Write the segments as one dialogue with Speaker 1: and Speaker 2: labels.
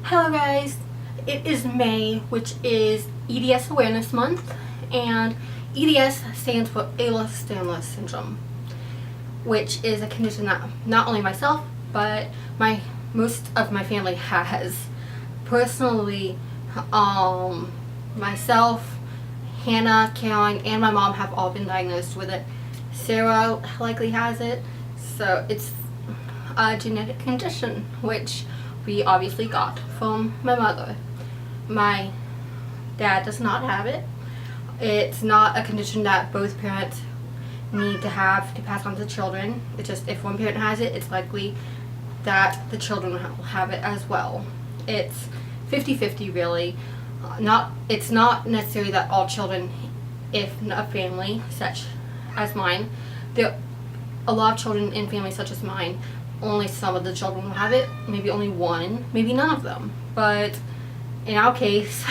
Speaker 1: Hello guys, it is May, which is EDS Awareness Month, and EDS stands for Ehlers-Danlos syndrome, which is a condition that not only myself, but most of my family has. Personally, myself, Hannah, Caroline, and my mom have all been diagnosed with it. Sarah likely has it, so it's a genetic condition, which we obviously got from my mother. My dad does not have it. It's not a condition that both parents need to have to pass on to children. It's just if one parent has it, it's likely that the children will have it as well. It's 50-50 really. It's not necessary that all children, if a family such as mine, a lot of children in families such as mine, only some of the children will have it, maybe only one, maybe none of them. But in our case,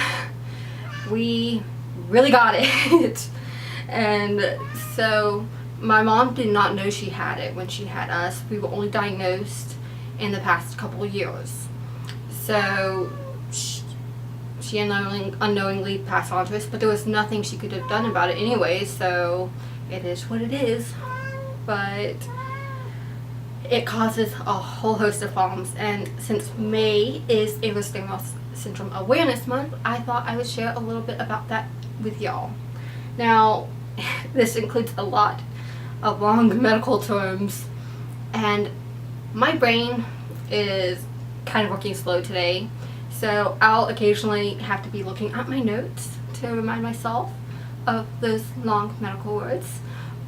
Speaker 1: we really got it. And so my mom did not know she had it when she had us. We were only diagnosed in the past couple of years. So she unknowingly passed on to us, but there was nothing she could have done about it anyway, so it is what it is. But it causes a whole host of problems, and since May is Ehlers-Danlos Syndrome Awareness Month, I thought I would share a little bit about that with y'all. Now, this includes a lot of long medical terms, and my brain is kind of working slow today, so I'll occasionally have to be looking at my notes to remind myself of those long medical words.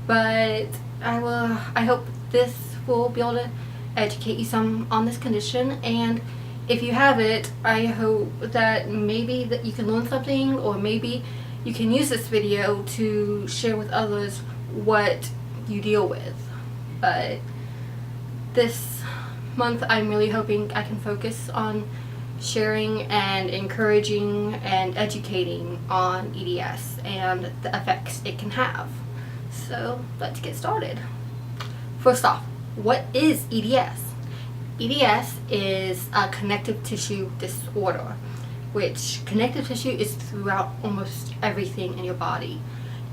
Speaker 1: But I hope this will be able to educate you some on this condition, and if you have it, I hope that maybe that you can learn something, or maybe you can use this video to share with others what you deal with. But this month I'm really hoping I can focus on sharing and encouraging and educating on EDS and the effects it can have. So let's get started. First off, what is EDS? EDS is a connective tissue disorder, which connective tissue is throughout almost everything in your body,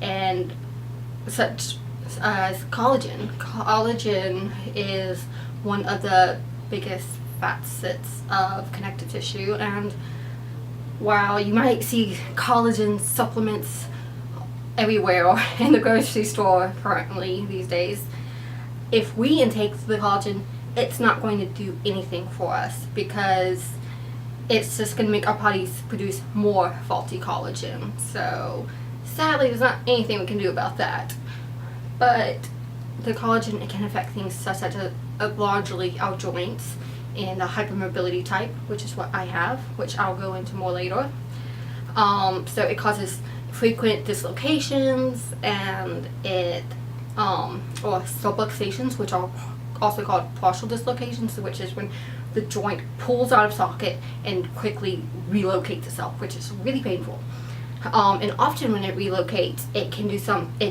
Speaker 1: and such as collagen. Collagen is one of the biggest facets of connective tissue, and while you might see collagen supplements everywhere in the grocery store currently these days, if we intake the collagen, it's not going to do anything for us, because it's just going to make our bodies produce more faulty collagen. So sadly, there's not anything we can do about that. But the collagen, it can affect things such as largely our joints and the hypermobility type, which is what I have, which I'll go into more later. So it causes frequent dislocations, and or subluxations, which are also called partial dislocations, which is when the joint pulls out of socket and quickly relocates itself, which is really painful. And often when it relocates, it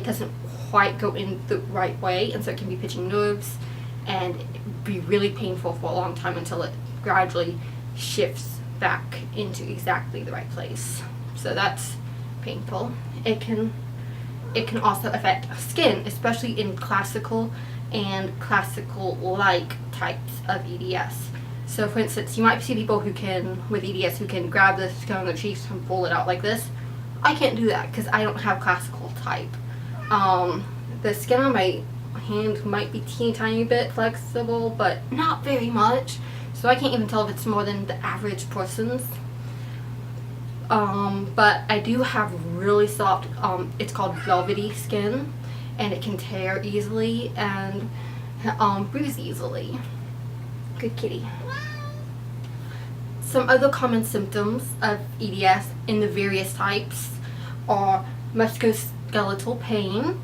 Speaker 1: doesn't quite go in the right way, and so it can be pitching nerves and be really painful for a long time until it gradually shifts back into exactly the right place. So that's painful. It can also affect skin, especially in classical and classical-like types of EDS. So for instance, you might see people with EDS who can grab the skin on their cheeks and pull it out like this. I can't do that because I don't have classical type. The skin on my hand might be teeny tiny bit flexible, but not very much, so I can't even tell if it's more than the average person's. But I do have really soft, it's called velvety skin, and it can tear easily and bruise easily. Good kitty. Some other common symptoms of EDS in the various types are musculoskeletal pain,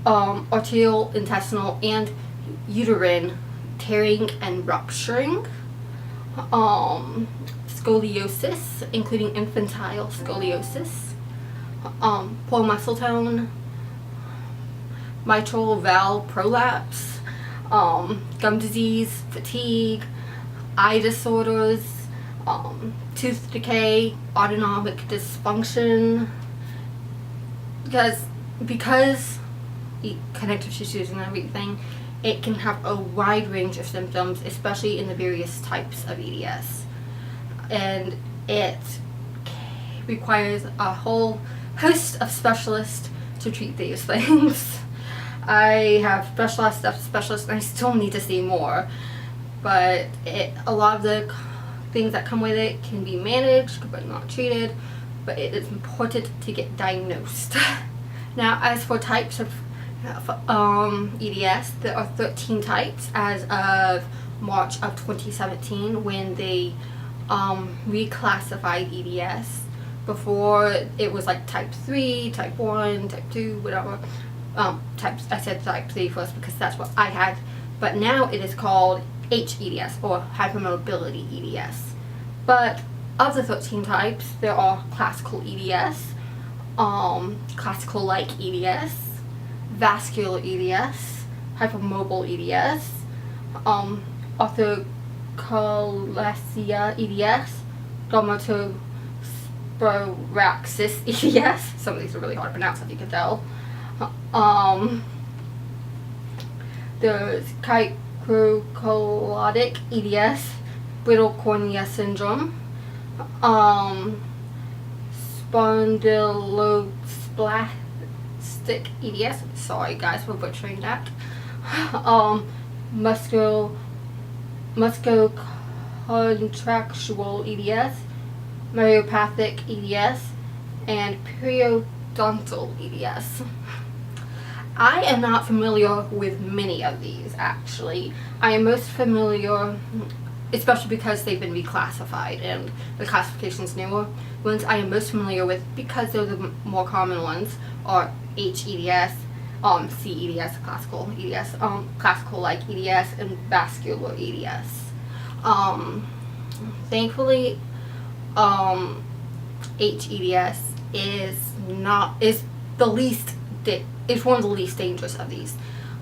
Speaker 1: arterial, intestinal, and uterine tearing and rupturing, scoliosis, including infantile scoliosis, poor muscle tone, mitral valve prolapse, gum disease, fatigue, eye disorders, tooth decay, autonomic dysfunction, because connective tissues and everything, it can have a wide range of symptoms, especially in the various types of EDS. And it requires a whole host of specialists to treat these things. I have specialized specialists, and I still need to see more. But a lot of the things that come with it can be managed but not treated. But it is important to get diagnosed. Now, as for types of EDS, there are 13 types as of March of 2017 when they reclassified EDS. Before, it was like type 3, type 1, type 2, whatever. I said type 3 first because that's what I had. But now it is called HEDS, or hypermobility EDS. But of the 13 types, there are classical EDS, classical-like EDS, vascular EDS, hypermobile EDS, orthochalasia EDS, dermatosparaxis EDS. Some of these are really hard to pronounce, as you can tell. There's cricotonic EDS, brittle cornea syndrome, spondylosplastic EDS. Sorry guys for butchering that. Muscocontractual EDS, myopathic EDS, and periodontal EDS. I am not familiar with many of these, actually. I am most familiar, especially because they've been reclassified and the classification's newer ones, I am most familiar with, because they're the more common ones, are HEDS, CEDS, classical EDS, classical-like EDS, and vascular EDS. Thankfully, HEDS is one of the least dangerous of these.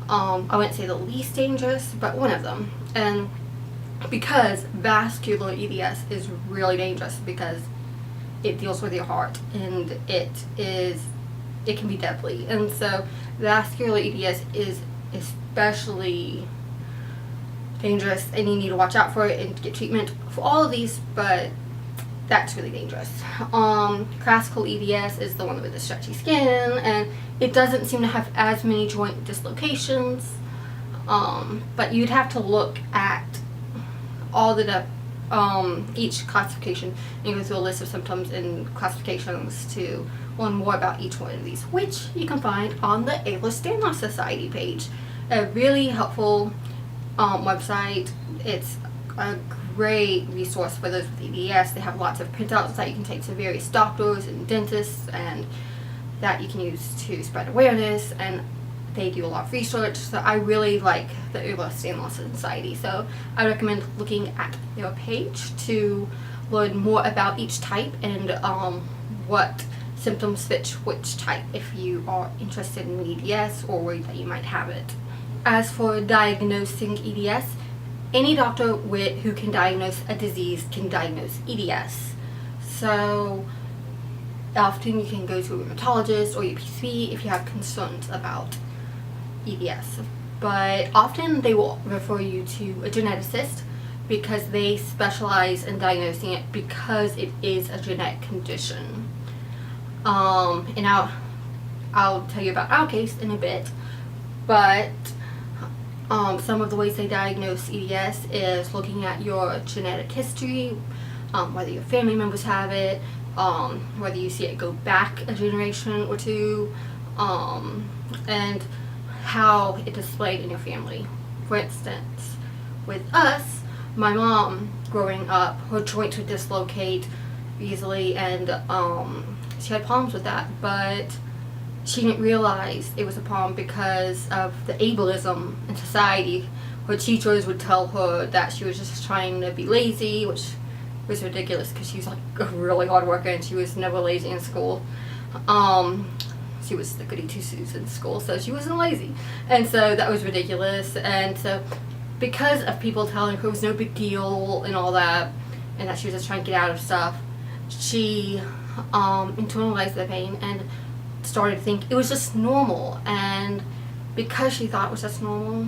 Speaker 1: I wouldn't say the least dangerous, but one of them. And because vascular EDS is really dangerous because it deals with your heart and it can be deadly. And so vascular EDS is especially dangerous, and you need to watch out for it and get treatment for all of these, but that's really dangerous. Classical EDS is the one with the stretchy skin, and it doesn't seem to have as many joint dislocations, but you'd have to look at all the each classification and go through a list of symptoms and classifications to learn more about each one of these, which you can find on the Ehlers-Danlos Society page. A really helpful website. It's a great resource for those with EDS. They have lots of printouts that you can take to various doctors and dentists, and that you can use to spread awareness, and they do a lot of research. So I really like the Ehlers-Danlos Society, so I recommend looking at their page to learn more about each type and what symptoms fit which type if you are interested in EDS or worried that you might have it. As for diagnosing EDS, any doctor who can diagnose a disease can diagnose EDS. So often you can go to a rheumatologist or your PCP if you have concerns about EDS. But often they will refer you to a geneticist because they specialize in diagnosing it because it is a genetic condition. And I'll tell you about our case in a bit, but some of the ways they diagnose EDS is looking at your genetic history, whether your family members have it, whether you see it go back a generation or two, and how it displayed in your family. For instance, with us, my mom, growing up, her joints would dislocate easily, and she had problems with that, but she didn't realize it was a problem because of the ableism in society. Her teachers would tell her that she was just trying to be lazy, which was ridiculous because she was like a really hard worker and she was never lazy in school. She was the goody two-shoes in school, so she wasn't lazy. And so that was ridiculous. And so because of people telling her it was no big deal and all that, and that she was just trying to get out of stuff, she internalized the pain and started to think it was just normal. And because she thought it was just normal,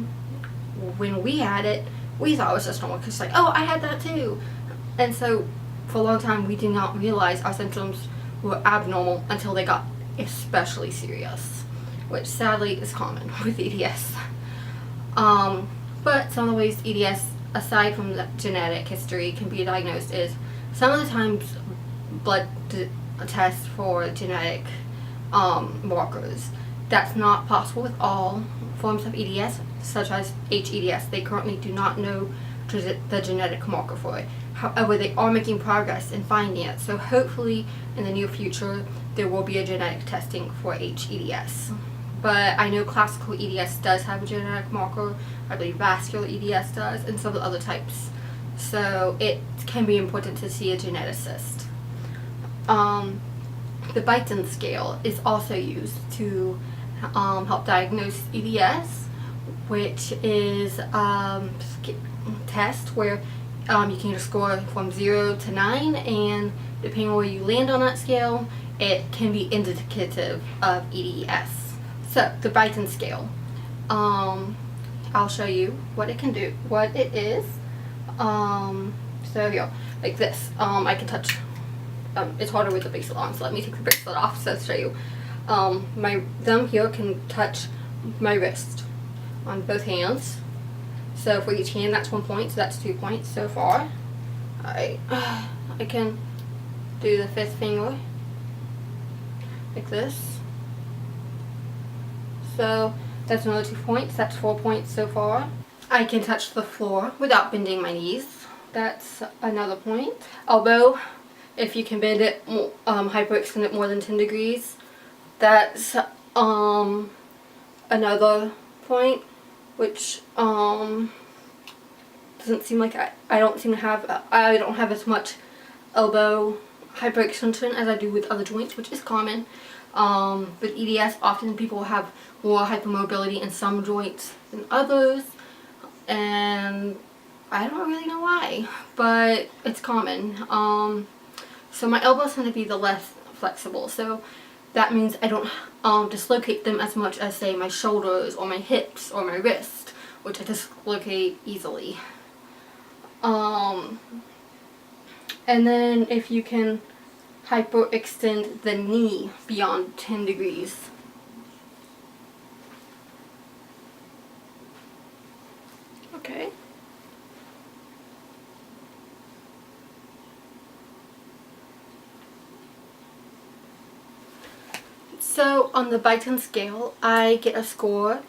Speaker 1: when we had it, we thought it was just normal because like, oh, I had that too. And so for a long time we did not realize our symptoms were abnormal until they got especially serious, which sadly is common with EDS. But some of the ways EDS, aside from the genetic history, can be diagnosed is some of the times blood tests for genetic markers. That's not possible with all forms of EDS, such as HEDS. They currently do not know the genetic marker for it. However, they are making progress in finding it. So hopefully in the near future there will be a genetic testing for HEDS. But I know classical EDS does have a genetic marker. I believe vascular EDS does, and some of the other types. So it can be important to see a geneticist. The Beighton scale is also used to help diagnose EDS, which is a test where you can just score from 0 to 9, and depending on where you land on that scale, it can be indicative of EDS. So the Beighton scale, I'll show you what it can do, what it is. So here, like this, I can touch. It's harder with the bracelet on, so let me take the bracelet off so I'll show you. My thumb here can touch my wrist on both hands. So for each hand that's 1 point, so that's 2 points so far. Alright, I can do the 5th finger like this. So that's another 2 points, that's 4 points so far. I can touch the floor without bending my knees. That's another point. Elbow, if you can bend it, hyperextend it more than 10 degrees. That's another point, which doesn't seem like I don't seem to have, I don't have as much elbow hyperextension as I do with other joints, which is common. With EDS, often people have more hypermobility in some joints than others, and I don't really know why, but it's common. So my elbows tend to be the less flexible, so that means I don't dislocate them as much as, say, my shoulders or my hips or my wrist, which I dislocate easily. And then if you can hyperextend the knee beyond 10 degrees. Okay. So on the Beighton scale, I get a score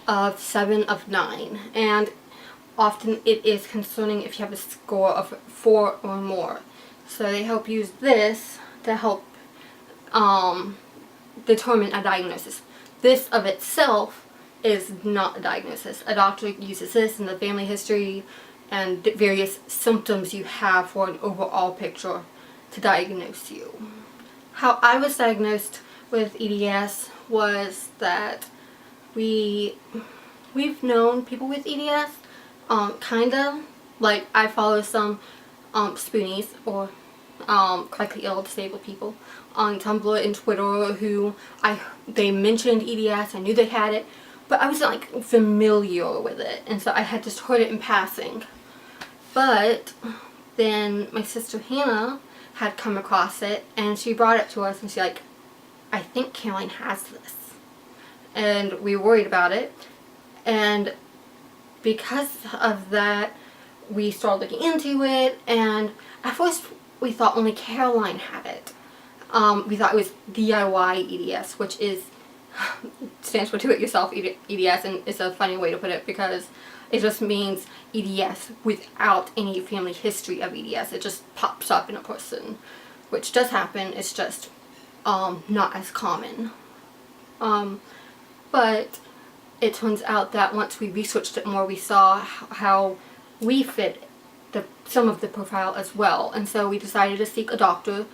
Speaker 1: of 7 of 9, and often it is concerning if you have a score of 4 or more. So they help use this to help determine a diagnosis. This of itself is not a diagnosis. A doctor uses this in the family history and various symptoms you have for an overall picture to diagnose you. How I was diagnosed with EDS was that we've known people with EDS, kinda. Like, I follow some spoonies or critically ill disabled people on Tumblr and Twitter who they mentioned EDS. I knew they had it, but I wasn't like familiar with it, and so I had just heard it in passing. But then my sister Hannah had come across it, and she brought it to us, and she like, I think Caroline has this. And we were worried about it. And because of that, we started looking into it. And at first, we thought only Caroline had it. We thought it was DIY EDS, which stands for Do It Yourself EDS. And it's a funny way to put it because it just means EDS without any family history of EDS. It just pops up in a person, which does happen. It's just not as common. But it turns out that once we researched it more, we saw how we fit some of the profile as well. And so we decided to seek a doctor's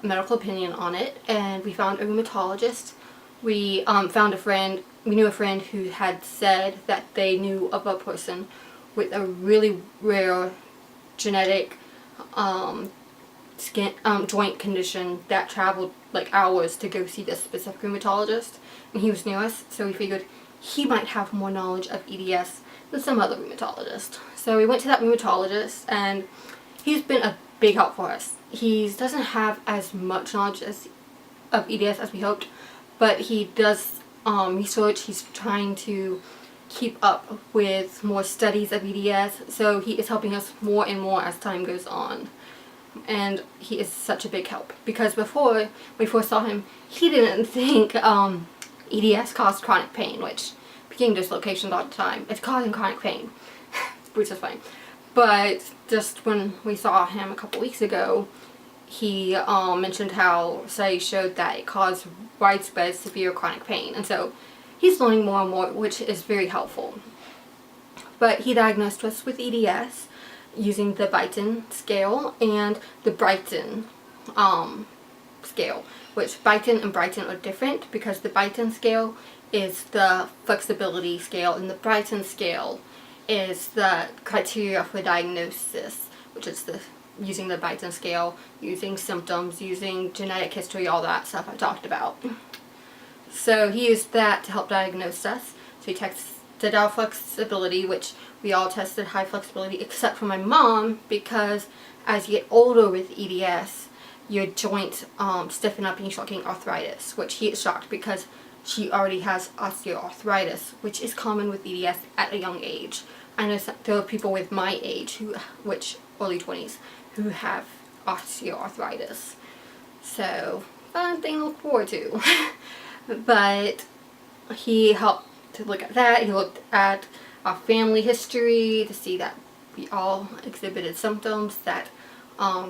Speaker 1: medical opinion on it, and we found a rheumatologist. We found a friend, we knew a friend who had said that they knew of a person with a really rare genetic joint condition that traveled like hours to go see this specific rheumatologist, and he was near us, so we figured he might have more knowledge of EDS than some other rheumatologist. So we went to that rheumatologist, and he's been a big help for us. He doesn't have as much knowledge of EDS as we hoped, but he does research. He's trying to keep up with more studies of EDS, so he is helping us more and more as time goes on. And he is such a big help, because before we first saw him, he didn't think EDS caused chronic pain, which being dislocations all the time, it's causing chronic pain, which is fine. But just when we saw him a couple weeks ago, he mentioned how studies showed that it caused widespread severe chronic pain, and so he's learning more and more, which is very helpful. But he diagnosed us with EDS using the Brighton scale and the Brighton scale, which Brighton and Brighton are different, because the Brighton scale is the flexibility scale and the Brighton scale is the criteria for diagnosis, which is using the Brighton scale, using symptoms, using genetic history, all that stuff I talked about. So he used that to help diagnose us. So he tested our flexibility, which we all tested high flexibility except for my mom, because as you get older with EDS, your joints stiffen up and you start getting arthritis, which he is shocked because she already has osteoarthritis, which is common with EDS at a young age. I know there are people with my age, which early 20s, who have osteoarthritis. So, fun thing to look forward to. But he helped to look at that. He looked at our family history to see that we all exhibited symptoms, that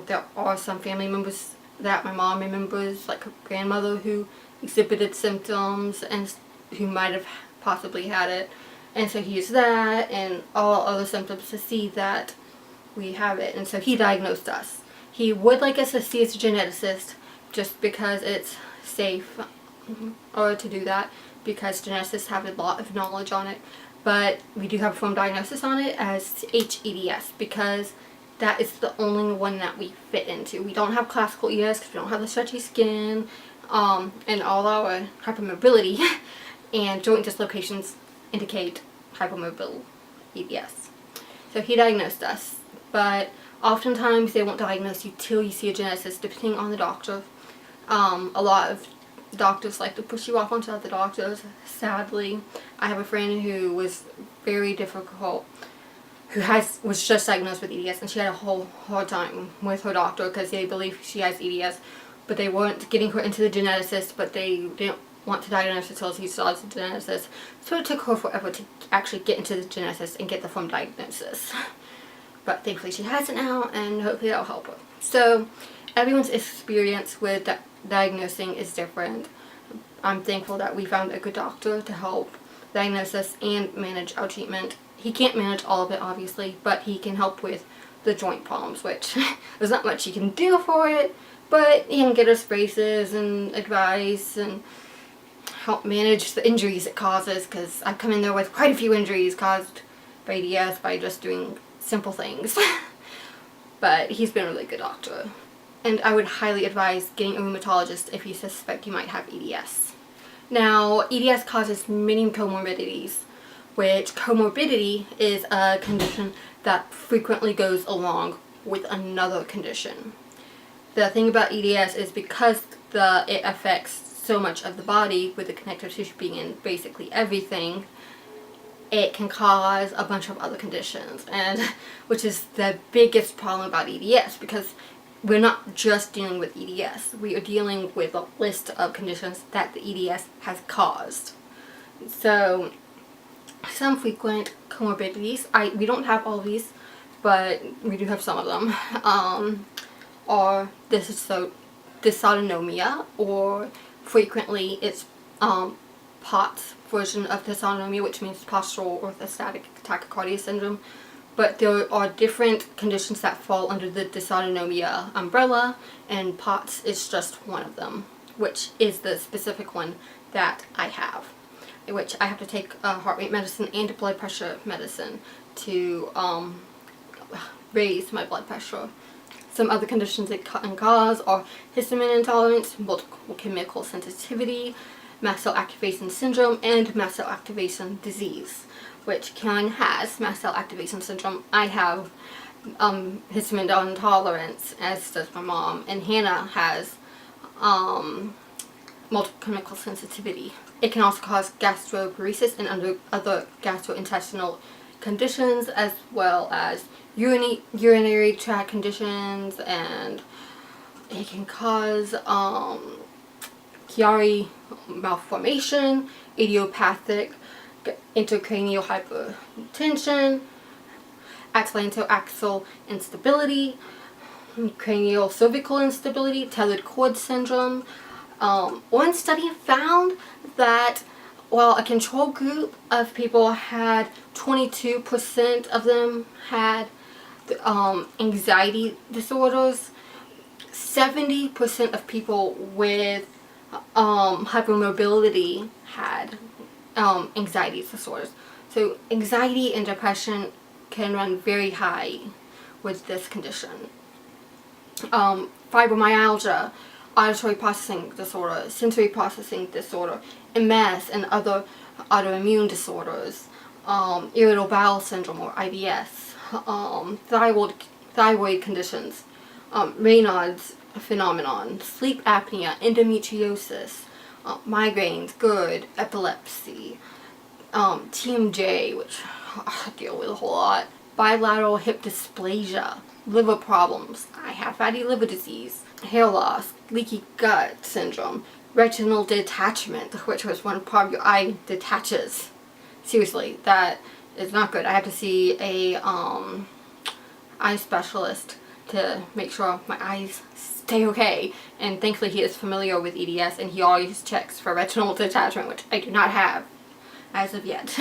Speaker 1: there are some family members that my mom remembers, like her grandmother, who exhibited symptoms and who might have possibly had it. And so he used that and all other symptoms to see that we have it. And so he diagnosed us. He would like us to see as a geneticist, just because it's safe or to do that, because geneticists have a lot of knowledge on it. But we do have a firm diagnosis on it as HEDS, because that is the only one that we fit into. We don't have classical EDS because we don't have the stretchy skin, and all our hypermobility and joint dislocations indicate hypermobile EDS. So he diagnosed us, but oftentimes they won't diagnose you till you see a geneticist, depending on the doctor. A lot of doctors like to push you off onto other doctors, sadly. I have a friend who was very difficult, who was just diagnosed with EDS, and she had a whole hard time with her doctor because they believe she has EDS, but they weren't getting her into the geneticist, but they didn't want to diagnose her until he saw the geneticist. So it took her forever to actually get into the geneticist and get the firm diagnosis. But thankfully she has it now, and hopefully that'll help her. So everyone's experience with diagnosing is different. I'm thankful that we found a good doctor to help diagnose us and manage our treatment. He can't manage all of it, obviously, but he can help with the joint problems, which there's not much he can do for it, but he can get us braces and advice and help manage the injuries it causes, because I've come in there with quite a few injuries caused by EDS by just doing simple things. But he's been a really good doctor. And I would highly advise getting a rheumatologist if you suspect you might have EDS. Now, EDS causes many comorbidities, which comorbidity is a condition that frequently goes along with another condition. The thing about EDS is because it affects so much of the body, with the connective tissue being in basically everything, it can cause a bunch of other conditions, and which is the biggest problem about EDS, because we're not just dealing with EDS, we are dealing with a list of conditions that the EDS has caused. So some frequent comorbidities, we don't have all of these, but we do have some of them, are dysautonomia, or frequently it's POTS version of dysautonomia, which means postural orthostatic tachycardia syndrome. But there are different conditions that fall under the dysautonomia umbrella, and POTS is just one of them, which is the specific one that I have, which I have to take heart rate medicine and blood pressure medicine to raise my blood pressure. Some other conditions it can cause are histamine intolerance, multiple chemical sensitivity, mast cell activation syndrome, and mast cell activation disease, which Karen has mast cell activation syndrome. I have histamine intolerance, as does my mom, and Hannah has multiple chemical sensitivity. It can also cause gastroparesis and other gastrointestinal conditions, as well as urinary tract conditions, and it can cause Chiari malformation, idiopathic intracranial hypertension, atlantoaxial instability, cranial cervical instability, tethered cord syndrome. One study found that while a control group of people had 22% of them had anxiety disorders, 70% of people with hypermobility had anxiety disorders. So anxiety and depression can run very high with this condition. Fibromyalgia, auditory processing disorder, sensory processing disorder, MS, and other autoimmune disorders, irritable bowel syndrome or IBS, thyroid conditions, Raynaud's phenomenon, sleep apnea, endometriosis, migraines, GERD, epilepsy, TMJ, which I deal with a whole lot, bilateral hip dysplasia, liver problems. I have fatty liver disease, hair loss, leaky gut syndrome, retinal detachment, which was one part of your eye detaches. Seriously, that is not good. I have to see a eye specialist to make sure my eyes stay okay, and thankfully he is familiar with EDS and he always checks for retinal detachment, which I do not have as of yet.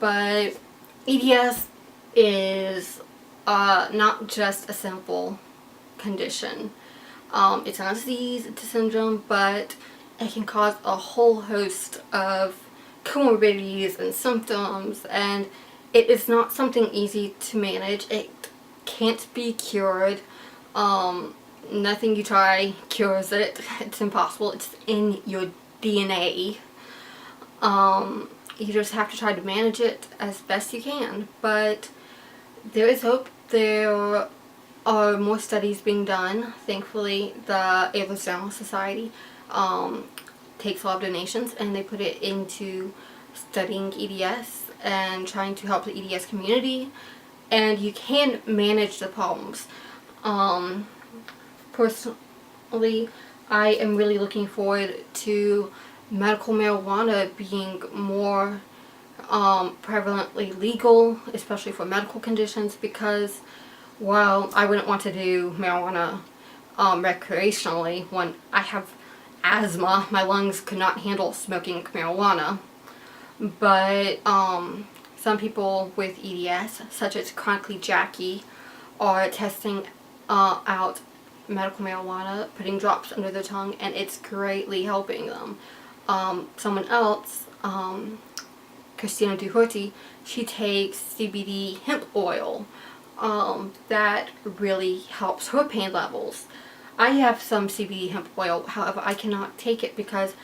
Speaker 1: But EDS is not just a simple condition. It's not a disease, it's a syndrome, but it can cause a whole host of comorbidities and symptoms, and it is not something easy to manage. It can't be cured. Nothing you try cures it. It's impossible. It's in your DNA. You just have to try to manage it as best you can. But there is hope. There are more studies being done. Thankfully, the Ehlers-Danlos Society takes a lot of donations and they put it into studying EDS and trying to help the EDS community. And you can manage the problems. Personally, I am really looking forward to medical marijuana being more prevalently legal, especially for medical conditions, because while I wouldn't want to do marijuana recreationally when I have asthma, my lungs could not handle smoking marijuana, but some people with EDS, such as chronically Jackie, are testing out medical marijuana, putting drops under their tongue, and it's greatly helping them. Someone else, Christina Duhorty, she takes CBD hemp oil that really helps her pain levels. I have some CBD hemp oil, however I cannot take it because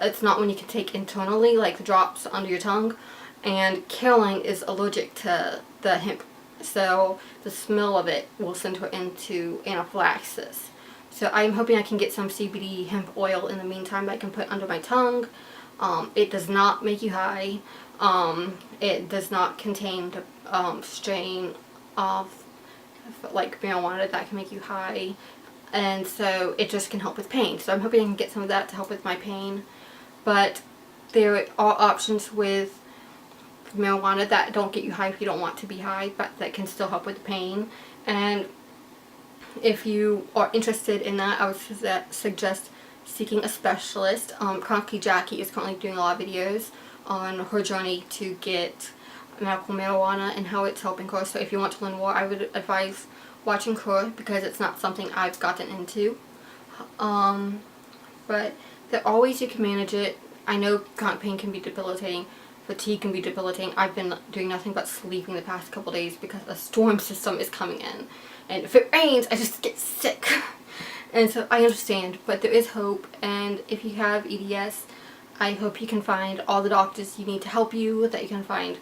Speaker 1: it's not one you can take internally, like the drops under your tongue, and Caroline is allergic to the hemp, so the smell of it will send her into anaphylaxis. So I'm hoping I can get some CBD hemp oil in the meantime that I can put under my tongue. It does not make you high. It does not contain the strain of like marijuana that can make you high, and so it just can help with pain. So I'm hoping I can get some of that to help with my pain. But there are options with marijuana that don't get you high if you don't want to be high, but that can still help with pain. And if you are interested in that, I would suggest seeking a specialist. Chronically Jackie is currently doing a lot of videos on her journey to get medical marijuana and how it's helping her. So if you want to learn more, I would advise watching her because it's not something I've gotten into. But there are ways you can manage it. I know chronic pain can be debilitating, fatigue can be debilitating. I've been doing nothing but sleeping the past couple days because a storm system is coming in. And if it rains, I just get sick. And so I understand, but there is hope. And if you have EDS, I hope you can find all the doctors you need to help you, that you can find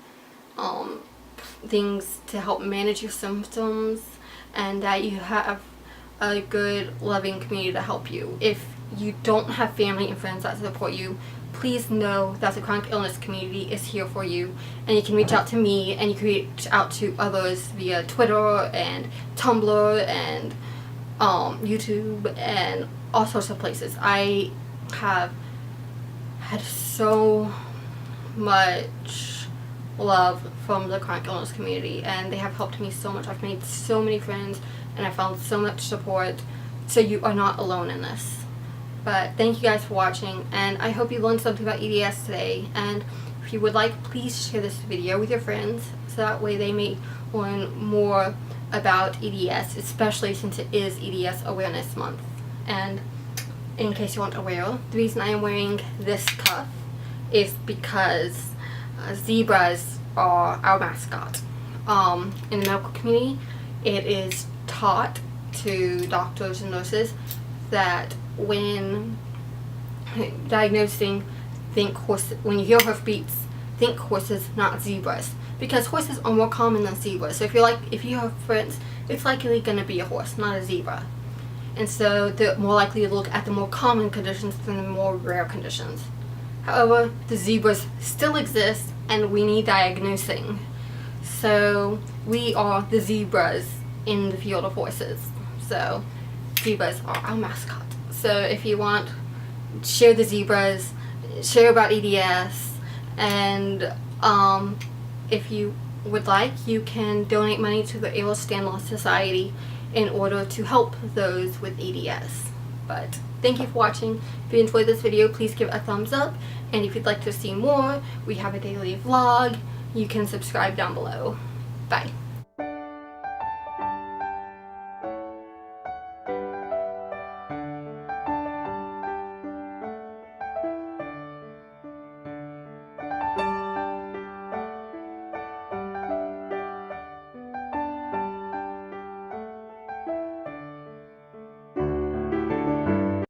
Speaker 1: things to help manage your symptoms, and that you have a good, loving community to help you. If you don't have family and friends that support you, please know that the chronic illness community is here for you, and you can reach out to me, and you can reach out to others via Twitter and Tumblr and YouTube and all sorts of places. I have had so much love from the chronic illness community, and they have helped me so much. I've made so many friends, and I found so much support, so you are not alone in this. But thank you guys for watching, and I hope you learned something about EDS today. And if you would like, please share this video with your friends, so that way they may learn more about EDS, especially since it is EDS Awareness Month. And in case you aren't aware, the reason I am wearing this cuff is because zebras are our mascot. In the medical community, it is taught to doctors and nurses that when diagnosing, think horse. When you hear hoofbeats, think horses, not zebras, because horses are more common than zebras. So if you have friends, it's likely going to be a horse, not a zebra. And so they're more likely to look at the more common conditions than the more rare conditions. However, the zebras still exist, and we need diagnosing. So we are the zebras in the field of horses. So zebras are our mascot. So if you want, share the zebras, share about EDS, and if you would like, you can donate money to the Ehlers-Danlos Society in order to help those with EDS. But thank you for watching. If you enjoyed this video, please give it a thumbs up, and if you'd like to see more, we have a daily vlog. You can subscribe down below. Bye.